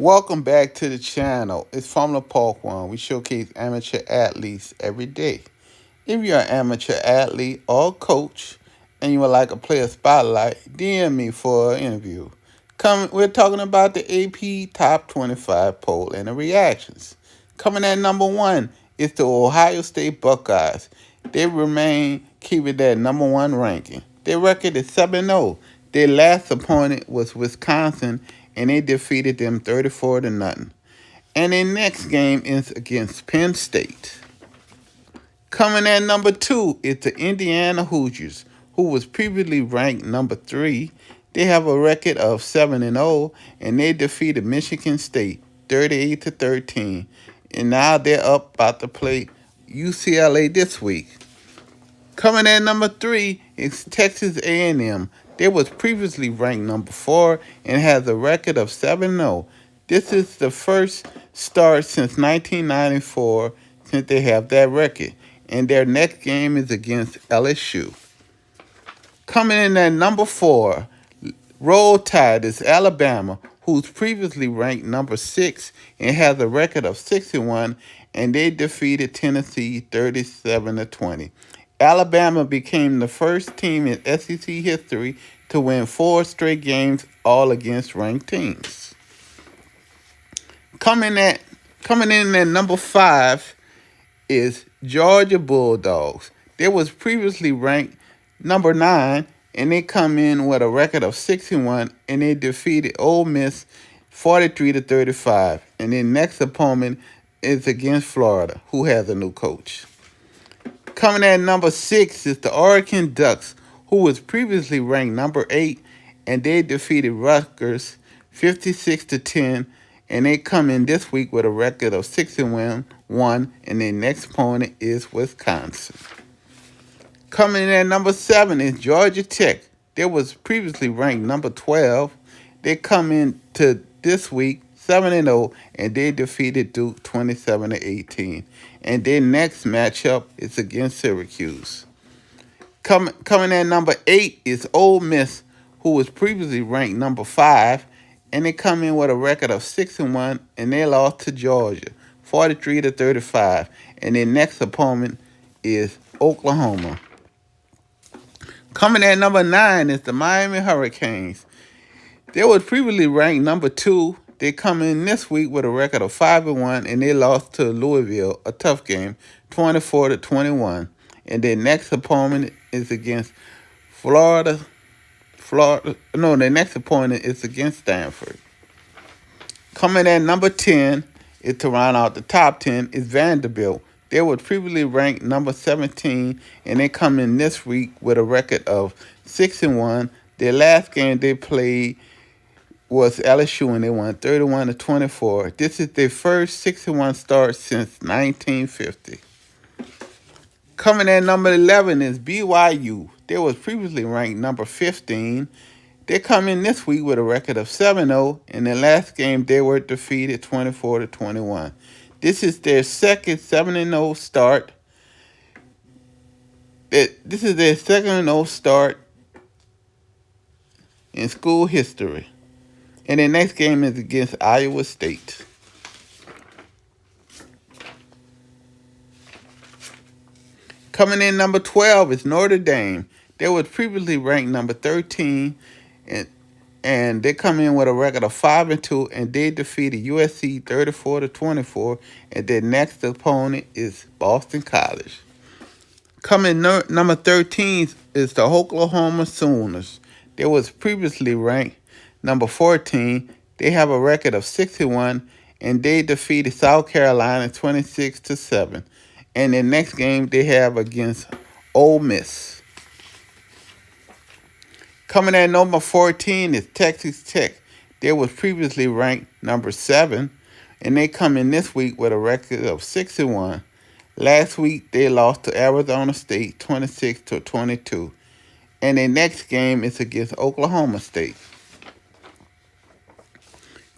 Welcome back to the channel. It's Formula Park One. We showcase amateur athletes every day. If you're an amateur athlete or coach and you would like a player spotlight, DM me for an interview. We're talking about the AP Top 25 poll and the reactions. Coming at number one is the Ohio State Buckeyes. They remain keeping their number one ranking. Their record is 7-0. Their last opponent was Wisconsin, and they defeated them 34-0. And their next game is against Penn State. Coming at number two is the Indiana Hoosiers, who was previously ranked number 3. They have a record of 7-0, and they defeated Michigan State 38-13. And now they're about to play UCLA this week. Coming at number 3 is Texas A&M. They was previously ranked number 4 and has a record of 7-0. This is the first start since 1994 since they have that record. And their next game is against LSU. Coming in at number 4, Roll Tide is Alabama, who's previously ranked number 6 and has a record of 61, and they defeated Tennessee 37-20. Alabama became the first team in SEC history to win 4 straight games, all against ranked teams. Coming in at number 5 is Georgia Bulldogs. They was previously ranked number 9, and they come in with a record of 61, and they defeated Ole Miss 43-35. And their next opponent is against Florida, who has a new coach. Coming at number 6 is the Oregon Ducks, who was previously ranked number 8, and they defeated Rutgers 56-10, and they come in this week with a record of 6-1, and their next opponent is Wisconsin. Coming in at number 7 is Georgia Tech. They was previously ranked number 12. They come into this week 7-0, and they defeated Duke 27-18. And their next matchup is against Syracuse. Coming at number 8 is Ole Miss, who was previously ranked number 5, and they come in with a record of 6-1, and they lost to Georgia 43-35. And their next opponent is Oklahoma. Coming at number 9 is the Miami Hurricanes. They was previously ranked number 2. They come in this week with a record of 5-1, and they lost to Louisville, a tough game, 24-21. And their next opponent is against their next opponent is against Stanford. Coming at number 10 is to round out the top 10 is Vanderbilt. They were previously ranked number 17, and they come in this week with a record of 6-1. Their last game they played was LSU, and they won 31-24. This is their first 6-1 start since 1950. Coming at number 11 is BYU. They was previously ranked number 15. They come in this week with a record of 7-0. In their last game, they were defeated 24-21. This is their second 7-0 start. This is their second 0 start in school history. And their next game is against Iowa State. Coming in number 12 is Notre Dame. They were previously ranked number 13, and they come in with a record of 5-2, and they defeated USC 34-24, and their next opponent is Boston College. Coming number 13 is the Oklahoma Sooners. They was previously ranked number 14. They have a record of 61, and they defeated South Carolina 26-7. And the next game they have against Ole Miss. Coming at number 14 is Texas Tech. They was previously ranked number 7, and they come in this week with a record of 6-1. Last week they lost to Arizona State 26-22, and their next game is against Oklahoma State.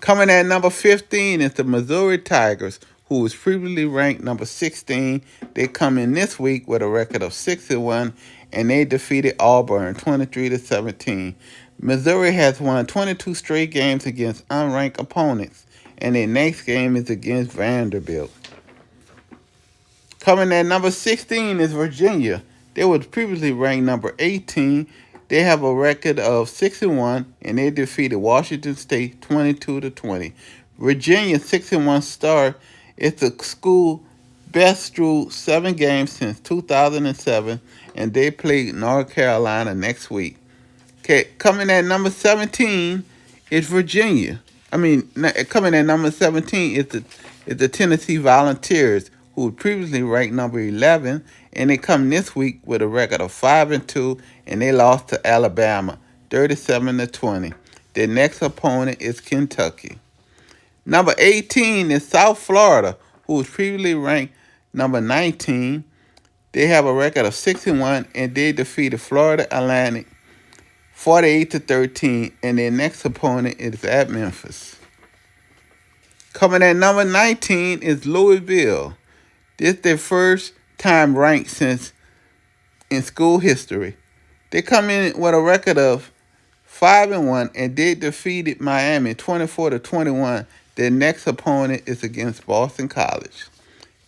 Coming at number 15 is the Missouri Tigers, who was previously ranked number 16. They come in this week with a record of 6-1, and they defeated Auburn 23-17. Missouri has won 22 straight games against unranked opponents, and their next game is against Vanderbilt. Coming at number 16 is Virginia. They was previously ranked number 18. They have a record of 6-1, and they defeated Washington State 22-20. Virginia's 6-1 start is the school best through 7 games since 2007, and they play North Carolina next week. Okay, coming at number 17 is Virginia. Coming at number 17 is the Tennessee Volunteers, who were previously ranked number 11, and they come this week with a record of 5-2, and they lost to Alabama 37-20. Their next opponent is Kentucky. Number 18 is South Florida, who was previously ranked number 19. They have a record of 6-1, and they defeated Florida Atlantic 48-13, and their next opponent is at Memphis. Coming at number 19 is Louisville. This is their first time ranked since in school history. They come in with a record of 5-1, and they defeated Miami 24-21. Their next opponent is against Boston College.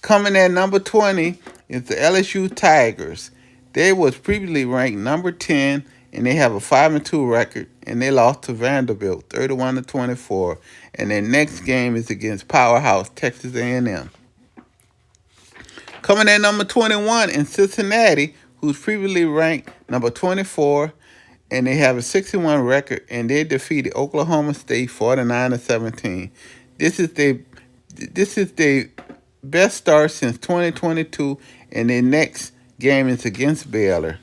Coming at number 20 is the LSU Tigers. They was previously ranked number 10, and they have a 5-2 record, and they lost to Vanderbilt 31-24. And their next game is against powerhouse Texas A&M. Coming at number 21 in Cincinnati, who's previously ranked number 24, and they have a 6-1 record, and they defeated Oklahoma State 49-17. This is their best start since 2022, and their next game is against Baylor.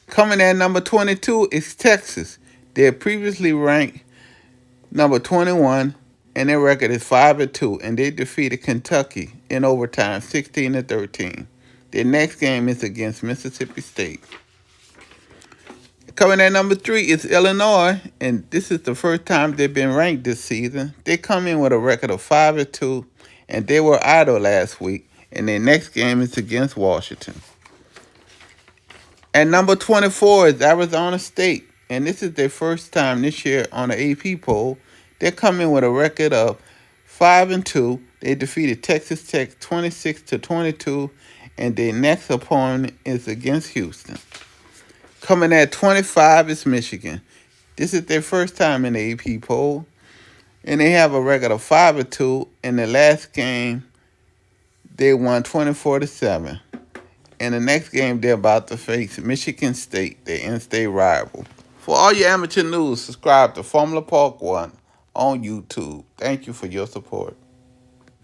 Coming at number 22 is Texas. They're previously ranked number 21, and their record is 5-2, and they defeated Kentucky in overtime 16-13. Their next game is against Mississippi State. Coming at number 3 is Illinois, and this is the first time they've been ranked this season. They come in with a record of 5-2, and they were idle last week, and their next game is against Washington. At number 24 is Arizona State, and this is their first time this year on the AP poll. They're coming with a record of 5-2. They defeated Texas Tech 26-22, and their next opponent is against Houston. Coming at 25 is Michigan. This is their first time in the AP poll, and they have a record of 5-2. In the last game, they won 24-7. In the next game, they're about to face Michigan State, their in-state rival. For all your amateur news, subscribe to Formula Park 1 on YouTube. Thank you for your support.